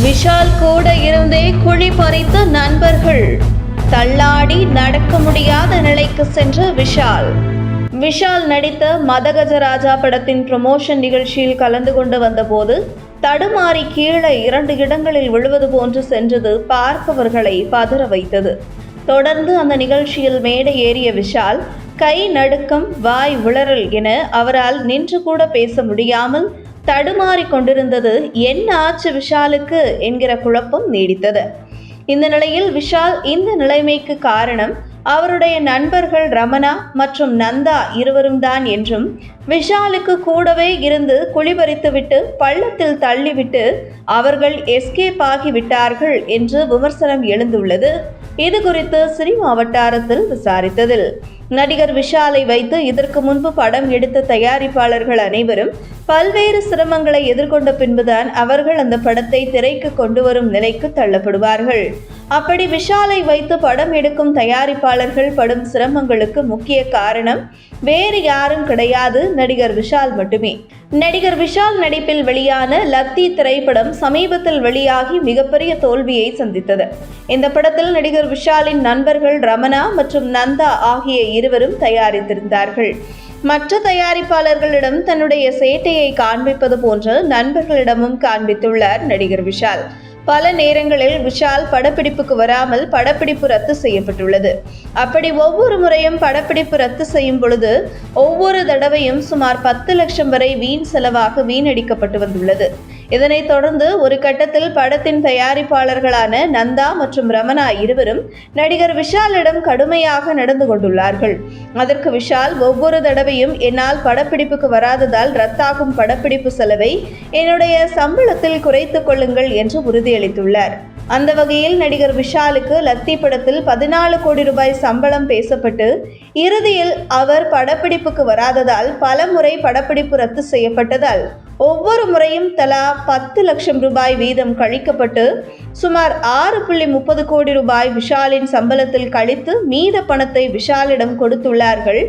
விஷால் கூட இருந்தே குழி பறித்த நண்பர்கள். தள்ளாடி நடக்க முடியாத நிலைக்கு சென்ற விஷால் நடித்த மதகஜராஜா படத்தின் ப்ரமோஷன் நிகழ்ச்சியில் கலந்து கொண்டு வந்தபோது தடுமாறி கீழே 2 இடங்களில் விழுவது போன்று சென்றது பார்ப்பவர்களை பதற வைத்தது. தொடர்ந்து அந்த நிகழ்ச்சியில் மேடை ஏறிய விஷால் கை நடுக்கம், வாய் உளறல் என அவரால் நின்று கூட பேச முடியாமல் தடுமாறிக் கொண்டிருந்தது. என்ன ஆச்சு விஷாலுக்கு என்கிற குழப்பம் நீடித்தது. இந்த நிலையில் விஷால் இந்த நிலைமைக்கு காரணம் அவருடைய நண்பர்கள் ரமணா மற்றும் நந்தா இருவரும் தான் என்றும், விஷாலுக்கு கூடவே இருந்து குழிபறித்துவிட்டு பள்ளத்தில் தள்ளிவிட்டு அவர்கள் எஸ்கேப் ஆகிவிட்டார்கள் என்று விமர்சனம் எழுந்துள்ளது. இது குறித்து சினிமா வட்டாரத்தில் விசாரித்ததில் நடிகர் விஷாலை வைத்து இதற்கு முன்பு படம் எடுத்த தயாரிப்பாளர்கள் அனைவரும் பல்வேறு சிரமங்களை எதிர்கொண்ட பின்புதான் அவர்கள் அந்த படத்தை திரைக்கு கொண்டு வரும் நிலைக்கு தள்ளப்படுவார்கள். அப்படி விஷாலை வைத்து படம் எடுக்கும் தயாரிப்பாளர்கள் படும் சிரமங்களுக்கு முக்கிய காரணம் வேறு யாரும் கிடையாது, நடிகர் விஷால் மட்டுமே. நடிகர் விஷால் நடிப்பில் வெளியான லத்தி திரைப்படம் சமீபத்தில் வெளியாகி மிகப்பெரிய தோல்வியை சந்தித்தது. இந்த படத்தில் நடிகர் விஷாலின் நண்பர்கள் ரமணா மற்றும் நந்தா ஆகிய இருவரும் தயாரித்திருந்தார்கள். மற்ற தயாரிப்பாளர்களிடம் தன்னுடைய சேட்டையை காண்பிப்பது போன்று நண்பர்களிடமும் காண்பித்துள்ளார் நடிகர் விஷால். பல நேரங்களில் விஷால் படப்பிடிப்புக்கு வராமல் படப்பிடிப்பு ரத்து செய்யப்பட்டுள்ளது. அப்படி ஒவ்வொரு முறையும் படப்பிடிப்பு ரத்து செய்யும் பொழுது ஒவ்வொரு தடவையும் சுமார் 10 லட்சம் வரை வீண் செலவாக வீணடிக்கப்பட்டு வந்துள்ளது. இதனைத் தொடர்ந்து ஒரு கட்டத்தில் படத்தின் தயாரிப்பாளர்களான நந்தா மற்றும் ரமணா இருவரும் நடிகர் விஷாலிடம் கடுமையாக நடந்து கொண்டுள்ளார்கள். அதற்கு விஷால் ஒவ்வொரு தடவையும் என்னால் படப்பிடிப்புக்கு வராததால் ரத்தாகும் படப்பிடிப்பு செலவை என்னுடைய சம்பளத்தில் குறைத்துக் கொள்ளுங்கள் என்று உறுதியளித்துள்ளார். அந்த வகையில் நடிகர் விஷாலுக்கு லத்தி படத்தில் 14 கோடி ரூபாய் சம்பளம் பேசப்பட்டு இறுதியில் அவர் படப்பிடிப்புக்கு வராததால் பல முறை படப்பிடிப்பு ரத்து செய்யப்பட்டதால் ஒவ்வொரு முறையும் தலா 10 லட்சம் ரூபாய் வீதம் கழிக்கப்பட்டு சுமார் 6.30 கோடி ரூபாய் விஷாலின் சம்பளத்தில் கழித்து மீத பணத்தை விஷாலிடம் கொடுத்துள்ளார்கள்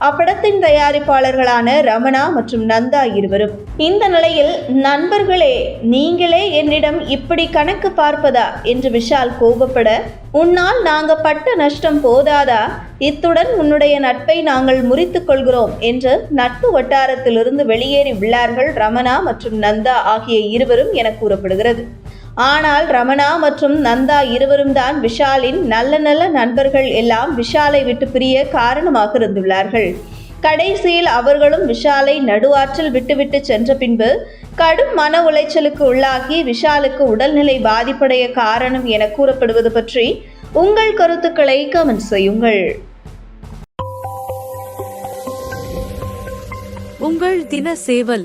அப்படத்தின் தயாரிப்பாளர்களான ரமணா மற்றும் நந்தா இருவரும். இந்த நிலையில், நண்பர்களே, நீங்களே என்னிடம் இப்படி கணக்கு பார்ப்பதா என்று விஷால் கோபப்பட, உன்னால் நாங்க பட்ட நஷ்டம் போதாதா? இத்துடன் உன்னுடைய நட்பை நாங்கள் முறித்துக் கொள்கிறோம் என்று நட்பு வட்டாரத்திலிருந்து வெளியேறி உள்ளார்கள் ரமணா மற்றும் நந்தா ஆகிய இருவரும் என கூறப்படுகிறது. ஆனால் ரமணா மற்றும் நந்தா இருவரும் தான் விஷாலின் நல்ல நண்பர்கள் எல்லாம் விஷாலை விட்டு பிரிய காரணமாக இருந்துள்ளார்கள். கடைசியில் அவர்களும் விஷாலை நடுவாற்றில் விட்டுவிட்டு சென்ற பின்பு கடும் மன உளைச்சலுக்கு உள்ளாகி விஷாலுக்கு உடல்நிலை பாதிப்படைய காரணம் என கூறப்படுவது பற்றி உங்கள் கருத்துக்களை கமெண்ட் செய்யுங்கள். உங்கள் தின சேவல்.